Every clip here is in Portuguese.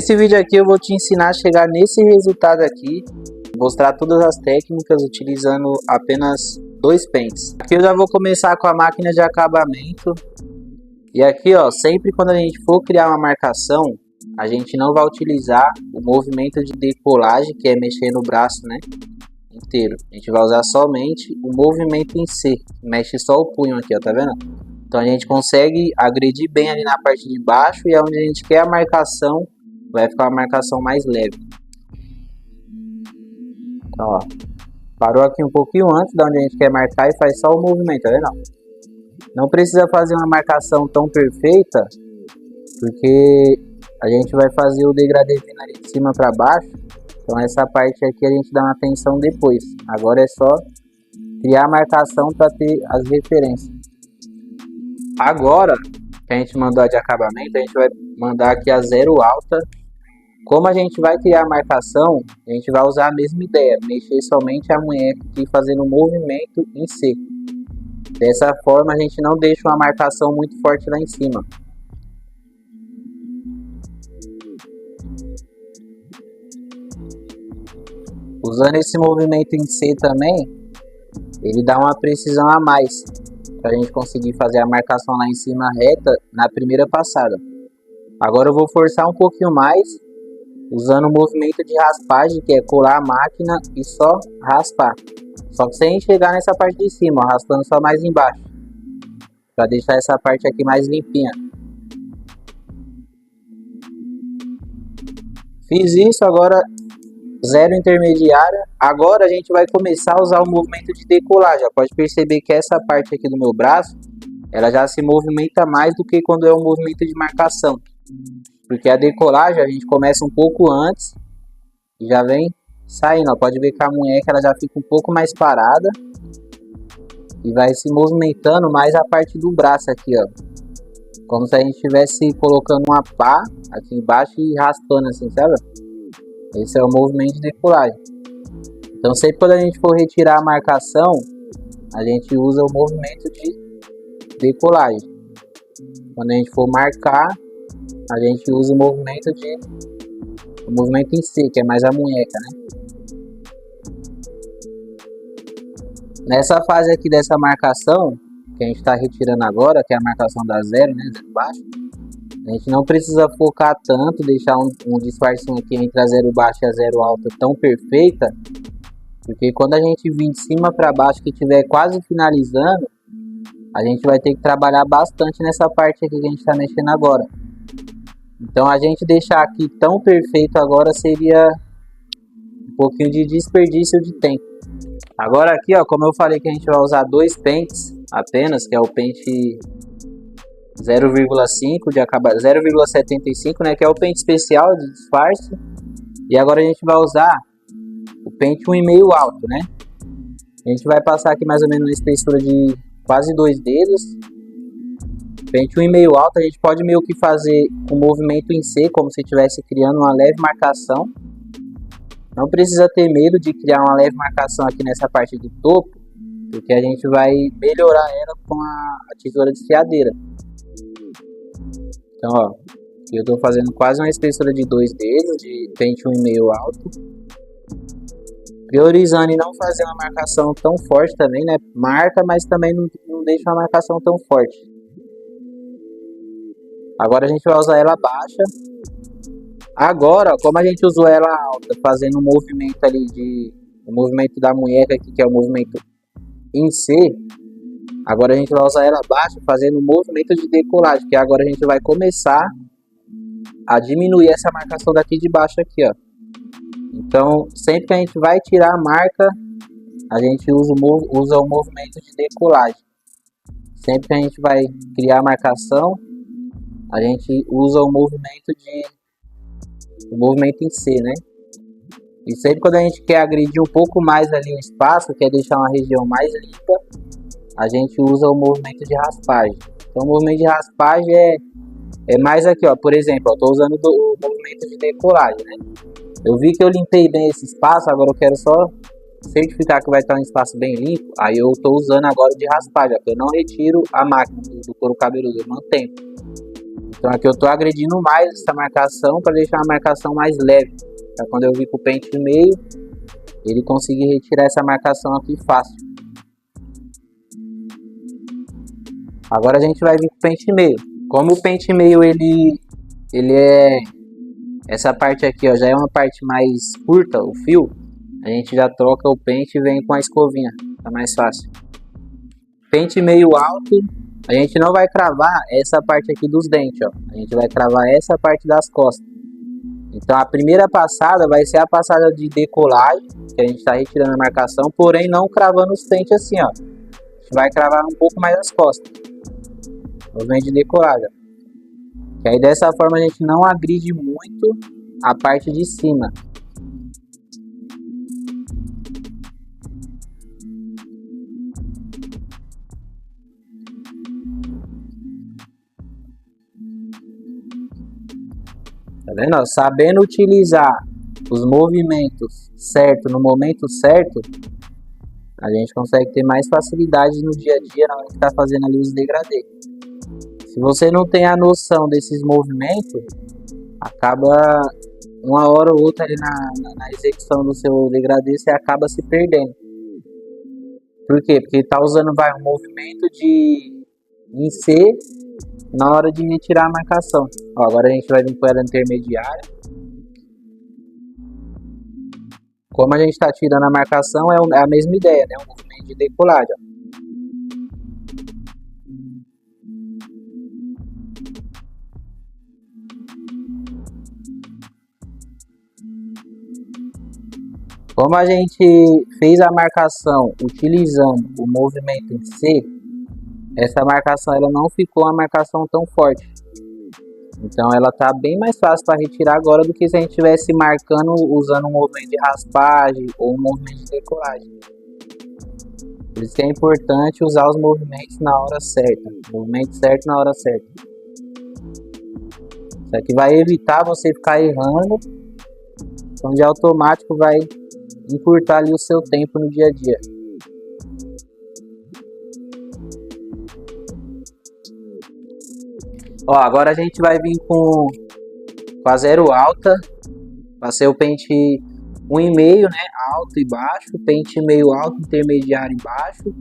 Nesse vídeo aqui eu vou te ensinar a chegar nesse resultado aqui, mostrar todas as técnicas utilizando apenas 2 pentes. Aqui eu já vou começar com a máquina de acabamento. E aqui, ó, sempre quando a gente for criar uma marcação, a gente não vai utilizar o movimento de decolagem, que é mexer no braço, né, inteiro. A gente vai usar somente o movimento em C, mexe só o punho aqui, ó, tá vendo? Então a gente consegue agredir bem ali na parte de baixo e é onde a gente quer a marcação, vai ficar uma marcação mais leve. Então, ó, parou aqui um pouquinho antes da onde a gente quer marcar e faz só o movimento, tá vendo? Não precisa fazer uma marcação tão perfeita, porque a gente vai fazer o degradê vindo ali de cima para baixo. Então essa parte aqui a gente dá uma atenção depois. Agora é só criar a marcação para ter as referências. Agora que a gente mandou a de acabamento, a gente vai mandar aqui a 0 alta. Como a gente vai criar a marcação, a gente vai usar a mesma ideia, mexer somente a munheca aqui fazendo um movimento em C. Dessa forma a gente não deixa uma marcação muito forte lá em cima. Usando esse movimento em C também, ele dá uma precisão a mais, para a gente conseguir fazer a marcação lá em cima reta na primeira passada. Agora eu vou forçar um pouquinho mais, usando o movimento de raspagem, que é colar a máquina e só raspar. Só que sem chegar nessa parte de cima, ó, raspando só mais embaixo, para deixar essa parte aqui mais limpinha. Fiz isso, agora 0 intermediária. Agora a gente vai começar a usar o movimento de decolar. Já pode perceber que essa parte aqui do meu braço, ela já se movimenta mais do que quando é um movimento de marcação. Porque a decolagem a gente começa um pouco antes e já vem saindo, ó. Pode ver que a munheca ela já fica um pouco mais parada e vai se movimentando mais a parte do braço aqui, ó, como se a gente estivesse colocando uma pá aqui embaixo e raspando assim, sabe? Esse é o movimento de decolagem. Então sempre quando a gente for retirar a marcação, a gente usa o movimento de decolagem. Quando a gente for marcar, a gente usa o movimento em C, que é mais a munheca, né? Nessa fase aqui dessa marcação, que a gente está retirando agora, que é a marcação da 0, né, 0 baixo, a gente não precisa focar tanto, deixar um disfarcinho aqui entre a 0 baixa e a 0 alta tão perfeita, porque quando a gente vir de cima para baixo, que estiver quase finalizando, a gente vai ter que trabalhar bastante nessa parte aqui que a gente está mexendo agora. Então a gente deixar aqui tão perfeito agora seria um pouquinho de desperdício de tempo. Agora aqui, ó, como eu falei que a gente vai usar 2 pentes apenas, que é o pente 0,5 de acabar 0,75, né, que é o pente especial de disfarce. E agora a gente vai usar o pente 1,5 alto, né? A gente vai passar aqui mais ou menos uma espessura de quase 2 dedos. Pente 1,5 alto, a gente pode meio que fazer um movimento em C, como se estivesse criando uma leve marcação. Não precisa ter medo de criar uma leve marcação aqui nessa parte do topo, porque a gente vai melhorar ela com a tesoura de esfiadeira. Então, ó, aqui eu estou fazendo quase uma espessura de 2 dedos, de pente 1,5 alto. Priorizando e não fazer uma marcação tão forte também, né? Marca, mas também não deixa uma marcação tão forte. Agora a gente vai usar ela baixa. Agora, como a gente usou ela alta, fazendo um movimento ali o movimento da munheca aqui, que é o movimento em C, agora a gente vai usar ela baixa, fazendo um movimento de decolagem, que agora a gente vai começar a diminuir essa marcação daqui de baixo aqui, ó. Então, sempre que a gente vai tirar a marca, a gente usa o movimento de decolagem. Sempre que a gente vai criar a marcação, a gente usa o movimento em C, né? E sempre quando a gente quer agredir um pouco mais ali o espaço, quer deixar uma região mais limpa, a gente usa o movimento de raspagem. Então o movimento de raspagem é mais aqui, ó. Por exemplo, eu estou usando o movimento de decolagem, né? Eu vi que eu limpei bem esse espaço, agora eu quero só certificar que vai estar um espaço bem limpo. Aí eu estou usando agora de raspagem, ó, eu não retiro a máquina do couro cabeludo, eu mantenho. Então aqui eu tô agredindo mais essa marcação para deixar a marcação mais leve. Pra quando eu vir com o pente meio, ele conseguir retirar essa marcação aqui fácil. Agora a gente vai vir com o pente meio. Como o pente meio ele é... Essa parte aqui, ó, já é uma parte mais curta, o fio. A gente já troca o pente e vem com a escovinha. Tá mais fácil. Pente meio alto. A gente não vai cravar essa parte aqui dos dentes, ó. A gente vai cravar essa parte das costas. Então a primeira passada vai ser a passada de decolagem, que a gente está retirando a marcação, porém não cravando os dentes assim, ó. A gente vai cravar um pouco mais as costas. Movimento de decolagem. Que aí dessa forma a gente não agride muito a parte de cima. Tá vendo? Sabendo utilizar os movimentos certo no momento certo, a gente consegue ter mais facilidade no dia a dia na hora que tá fazendo ali os degradê. Se você não tem a noção desses movimentos, acaba uma hora ou outra ali na execução do seu degradê, você acaba se perdendo. Por quê? Porque tá usando um movimento em C na hora de retirar a marcação. Ó, agora a gente vai vir com ela intermediária. Como a gente está tirando a marcação, é a mesma ideia, né? Um movimento de decolagem. Ó. Como a gente fez a marcação utilizando o movimento em C, essa marcação ela não ficou uma marcação tão forte. Então ela tá bem mais fácil para retirar agora do que se a gente estivesse marcando usando um movimento de raspagem ou um movimento de decolagem. Por isso que é importante usar os movimentos na hora certa. Movimento certo na hora certa. Isso aqui vai evitar você ficar errando. Então de automático vai encurtar ali o seu tempo no dia a dia. Ó, agora a gente vai vir com a zero alta. Vai ser o pente 1,5, né? Alto e baixo. Pente meio alto, intermediário e baixo.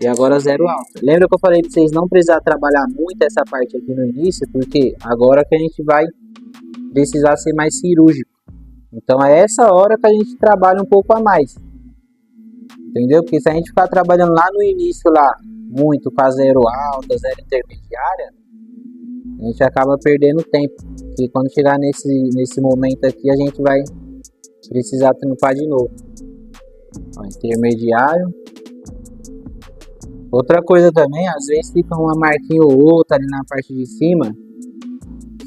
E agora zero alta. Lembra que eu falei pra vocês não precisar trabalhar muito essa parte aqui no início? Porque agora que a gente vai precisar ser mais cirúrgico. Então é essa hora que a gente trabalha um pouco a mais. Entendeu? Porque se a gente ficar trabalhando lá no início, lá, muito com a zero alta, zero intermediária, a gente acaba perdendo tempo. E quando chegar nesse momento aqui, a gente vai precisar trampar de novo. Ó, intermediário. Outra coisa também, às vezes fica uma marquinha ou outra ali na parte de cima.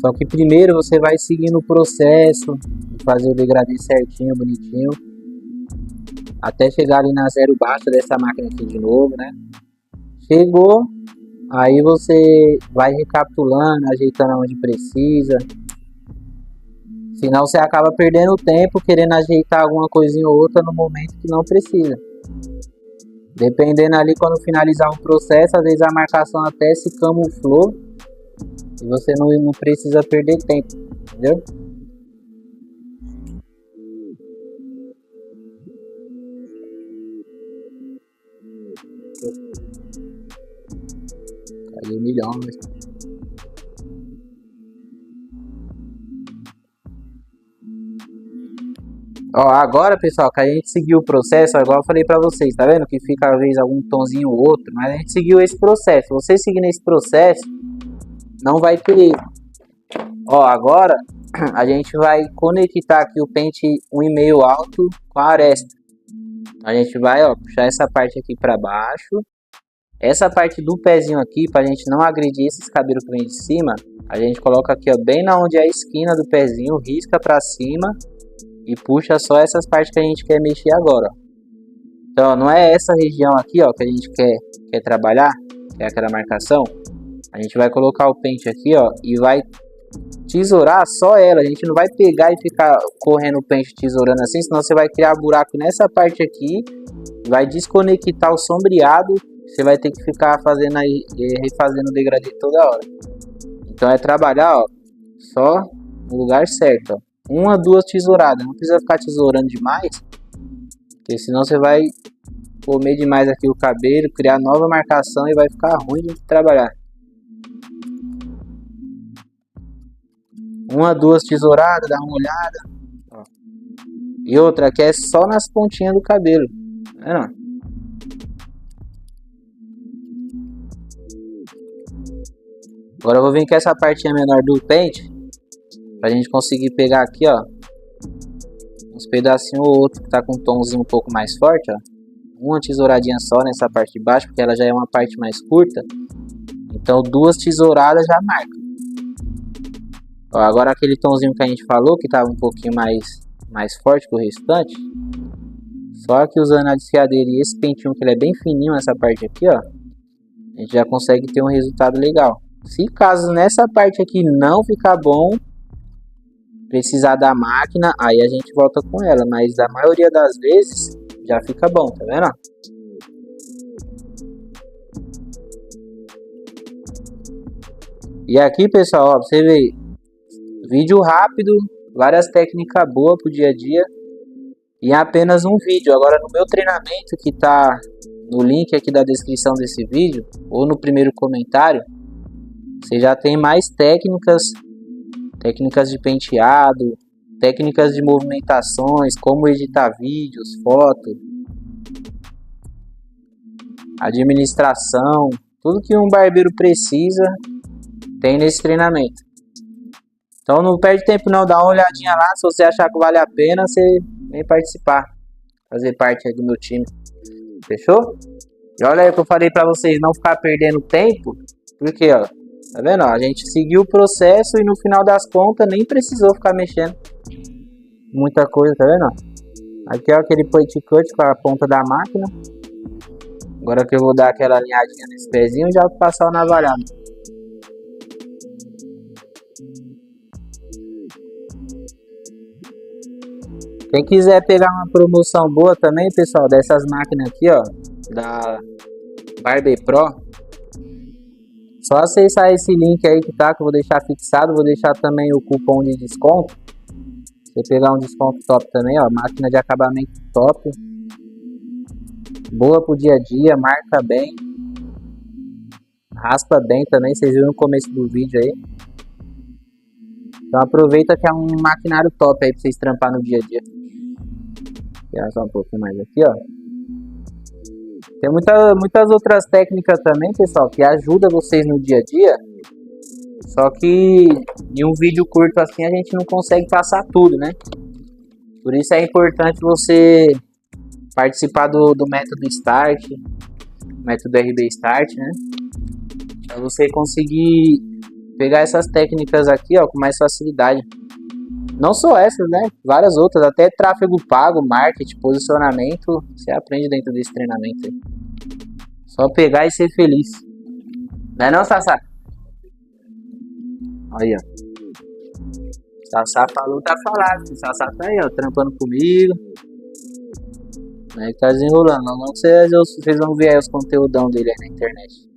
Só que primeiro você vai seguindo o processo de fazer o degradê certinho, bonitinho, até chegar ali na zero baixa dessa máquina aqui de novo, né? Chegou, aí você vai recapitulando, ajeitando onde precisa. Senão você acaba perdendo tempo querendo ajeitar alguma coisinha ou outra no momento que não precisa. Dependendo ali, quando finalizar um processo, às vezes a marcação até se camuflou e você não precisa perder tempo, entendeu? Caiu 1 milhão, mas... Ó, agora, pessoal, que a gente seguiu o processo, igual eu falei pra vocês, tá vendo? Que fica às vezes algum tonzinho ou outro, mas a gente seguiu esse processo. Você seguindo esse processo, não vai ter erro. Ó, agora a gente vai conectar aqui o pente 1,5 alto com a aresta. A gente vai, ó, puxar essa parte aqui pra baixo. Essa parte do pezinho aqui, pra gente não agredir esses cabelos que vem de cima, a gente coloca aqui, ó, bem na onde é a esquina do pezinho, risca pra cima. E puxa só essas partes que a gente quer mexer agora, ó. Então, ó, não é essa região aqui, ó, que a gente quer trabalhar, que é aquela marcação. A gente vai colocar o pente aqui, ó, e vai tesourar só ela. A gente não vai pegar e ficar correndo o pente tesourando assim, senão você vai criar buraco nessa parte aqui, vai desconectar o sombreado, você vai ter que ficar fazendo aí, refazendo o degradê toda hora. Então é trabalhar, ó, só no lugar certo, ó. Uma, duas tesouradas. Não precisa ficar tesourando demais, porque senão você vai comer demais aqui o cabelo, criar nova marcação e vai ficar ruim de trabalhar. Uma, duas tesouradas, dá uma olhada. Ó. E outra que é só nas pontinhas do cabelo. Tá vendo? Agora eu vou vir com essa partinha menor do pente, pra gente conseguir pegar aqui, ó, uns pedacinhos ou outro que tá com um tomzinho um pouco mais forte, ó. Uma tesouradinha só nessa parte de baixo, porque ela já é uma parte mais curta. Então duas tesouradas já marca. Ó, agora aquele tomzinho que a gente falou, que tava um pouquinho mais forte que o restante. Só que usando a desfiadeira e esse pentinho, que ele é bem fininho nessa parte aqui, ó, a gente já consegue ter um resultado legal. Se caso nessa parte aqui não ficar bom, precisar da máquina, aí a gente volta com ela. Mas a maioria das vezes já fica bom, tá vendo? E aqui, pessoal, ó, pra você ver, vídeo rápido, várias técnicas boas pro dia a dia. E apenas um vídeo. Agora no meu treinamento, que tá no link aqui da descrição desse vídeo, ou no primeiro comentário, você já tem mais técnicas de penteado, técnicas de movimentações, como editar vídeos, fotos, administração, tudo que um barbeiro precisa tem nesse treinamento. Então não perde tempo não, dá uma olhadinha lá, se você achar que vale a pena, você vem participar, fazer parte aí do meu time, fechou? E olha aí o que eu falei pra vocês, não ficar perdendo tempo, porque ó, tá vendo? Ó, a gente seguiu o processo e no final das contas nem precisou ficar mexendo muita coisa, tá vendo? Aqui é aquele point cut com a ponta da máquina. Agora que eu vou dar aquela alinhadinha nesse pezinho, já vou passar o navalhado. Quem quiser pegar uma promoção boa também, pessoal, dessas máquinas aqui, ó, da Barber Pro, só acessar esse link aí que tá, que eu vou deixar fixado, vou deixar também o cupom de desconto. Você pegar um desconto top também, ó, máquina de acabamento top. Boa pro dia a dia, marca bem. Raspa bem também, vocês viram no começo do vídeo aí. Então aproveita que é um maquinário top aí pra vocês trampar no dia a dia. Vou só um pouquinho mais aqui, ó. Tem muitas outras técnicas também, pessoal, que ajudam vocês no dia a dia. Só que em um vídeo curto assim a gente não consegue passar tudo, né? Por isso é importante você participar do método START, método RB START, né? Pra você conseguir pegar essas técnicas aqui, ó, com mais facilidade. Não só essas, né? Várias outras, até tráfego pago, marketing, posicionamento, você aprende dentro desse treinamento aí. Só pegar e ser feliz. Não é não, Sassá? Aí, ó. Sassá falou, tá falado. Sassá tá aí, ó, trampando comigo. Aí tá desenrolando. Não vocês vão ver aí os conteúdão dele aí na internet.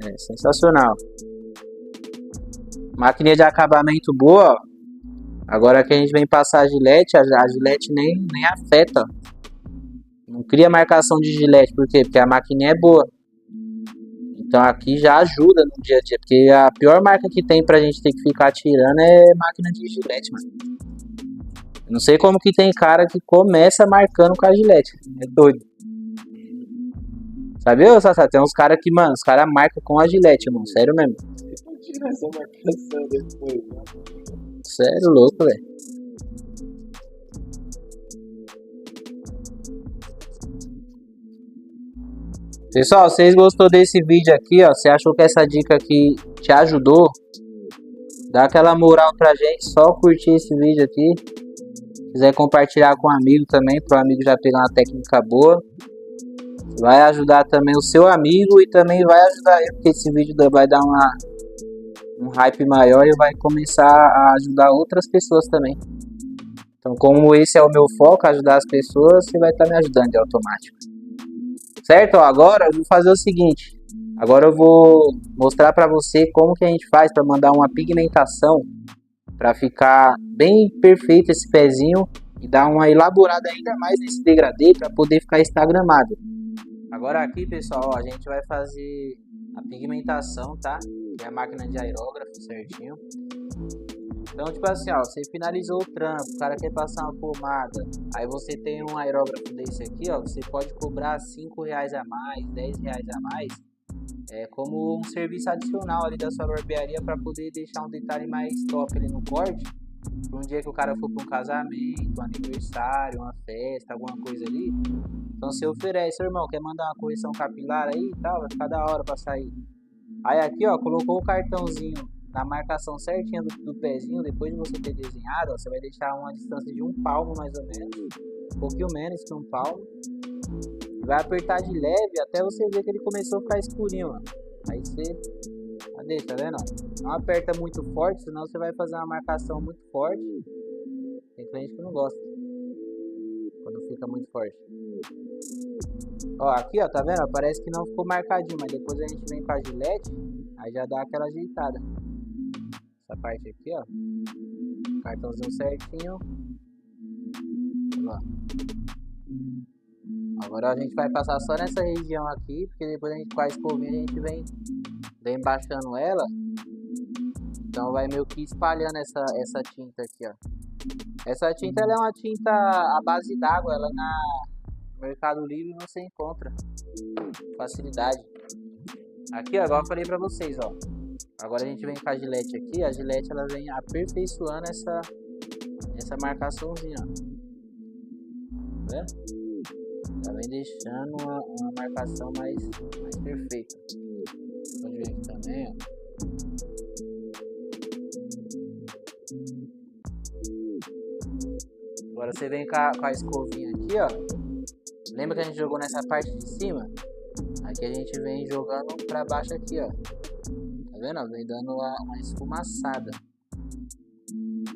É sensacional. Máquina de acabamento boa, ó. Agora que a gente vem passar a Gillette, a Gillette nem afeta. Não cria marcação de Gillette, por quê? Porque a máquina é boa. Então aqui já ajuda no dia a dia, porque a pior marca que tem pra gente ter que ficar tirando é máquina de Gillette, mano. Não sei como que tem cara que começa marcando com a Gillette. É doido. Sabe, ô Sassá? Tem uns caras que, mano, os caras marcam com a Gillette, mano. Sério mesmo. Tira essa marcação depois, né? Sério, louco, velho. Pessoal, vocês gostou desse vídeo aqui, ó? Você achou que essa dica aqui te ajudou? Dá aquela moral pra gente, só curtir esse vídeo aqui. Se quiser compartilhar com um amigo também, para o amigo já pegar uma técnica boa. Vai ajudar também o seu amigo e também vai ajudar eu, porque esse vídeo vai dar um hype maior e vai começar a ajudar outras pessoas também. Então, como esse é o meu foco, ajudar as pessoas, você vai estar me ajudando de automático. Certo? Ó, agora eu vou fazer o seguinte. Agora eu vou mostrar para você como que a gente faz para mandar uma pigmentação para ficar bem perfeito esse pezinho e dar uma elaborada ainda mais nesse degradê para poder ficar instagramado. Agora aqui, pessoal, ó, a gente vai fazer a pigmentação, tá? Que é a máquina de aerógrafo certinho. Então, tipo assim, ó, você finalizou o trampo, o cara quer passar uma pomada, aí você tem um aerógrafo desse aqui, ó, você pode cobrar R$5 a mais, R$10 a mais, como um serviço adicional ali da sua barbearia para poder deixar um detalhe mais top ali no corte. Para um dia que o cara for para um casamento, um aniversário, uma festa, alguma coisa ali, então você oferece, irmão, quer mandar uma correção capilar aí e tal, vai ficar da hora para sair. Aí aqui, ó, colocou o cartãozinho na marcação certinha do pezinho, depois de você ter desenhado, ó, você vai deixar uma distância de 1 palmo mais ou menos, um pouquinho menos que 1 palmo. Vai apertar de leve até você ver que ele começou a ficar escurinho, ó. Aí você... Cadê? Tá vendo? Não aperta muito forte, senão você vai fazer uma marcação muito forte. Tem cliente que não gosta quando fica muito forte. Ó, aqui, ó, tá vendo? Parece que não ficou marcadinho, mas depois a gente vem com a gilete, aí já dá aquela ajeitada. Essa parte aqui, ó, cartãozinho certinho. Ó. Agora a gente vai passar só nessa região aqui, porque depois a gente com a escovinha a gente vem baixando ela. Então vai meio que espalhando essa tinta aqui, ó. Essa tinta ela é uma tinta à base d'água, ela no Mercado Livre você encontra facilidade. Aqui, ó, igual eu falei pra vocês, ó. Agora a gente vem com a gilete aqui, a gilete ela vem aperfeiçoando essa marcaçãozinha, ó. Tá vendo? Já vem deixando uma marcação mais perfeita. Pode ver aqui também, ó. Agora você vem com a escovinha aqui, ó. Lembra que a gente jogou nessa parte de cima? Aqui a gente vem jogando pra baixo aqui, ó. Tá vendo? Vem dando uma esfumaçada.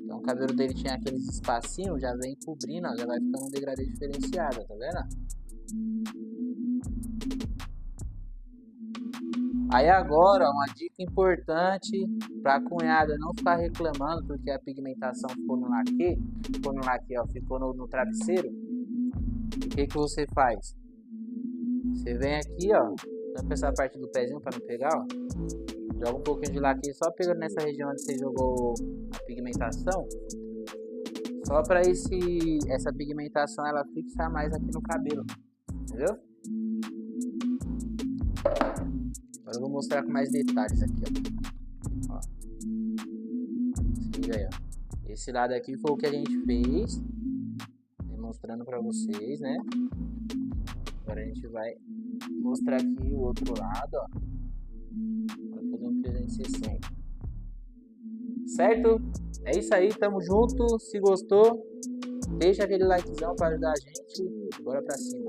Então o cabelo dele tinha aqueles espacinhos, já vem cobrindo, ó, já vai ficando um degradê diferenciado, tá vendo? Aí agora, uma dica importante para a cunhada não ficar reclamando porque a pigmentação ficou no laque, ó, ficou no travesseiro. O que você faz? Você vem aqui, ó, tampa essa parte do pezinho para não pegar, ó. Joga um pouquinho de laque só pegando nessa região onde você jogou a pigmentação. Só para essa pigmentação ela fixar mais aqui no cabelo. Entendeu? Agora eu vou mostrar com mais detalhes aqui, ó. Se liga aí, ó. Esse lado aqui foi o que a gente fez, demonstrando para vocês, né? Agora a gente vai mostrar aqui o outro lado, ó. Vou fazer um 360. Certo? É isso aí, tamo junto. Se gostou, deixa aquele likezão para ajudar a gente. Bora pra cima.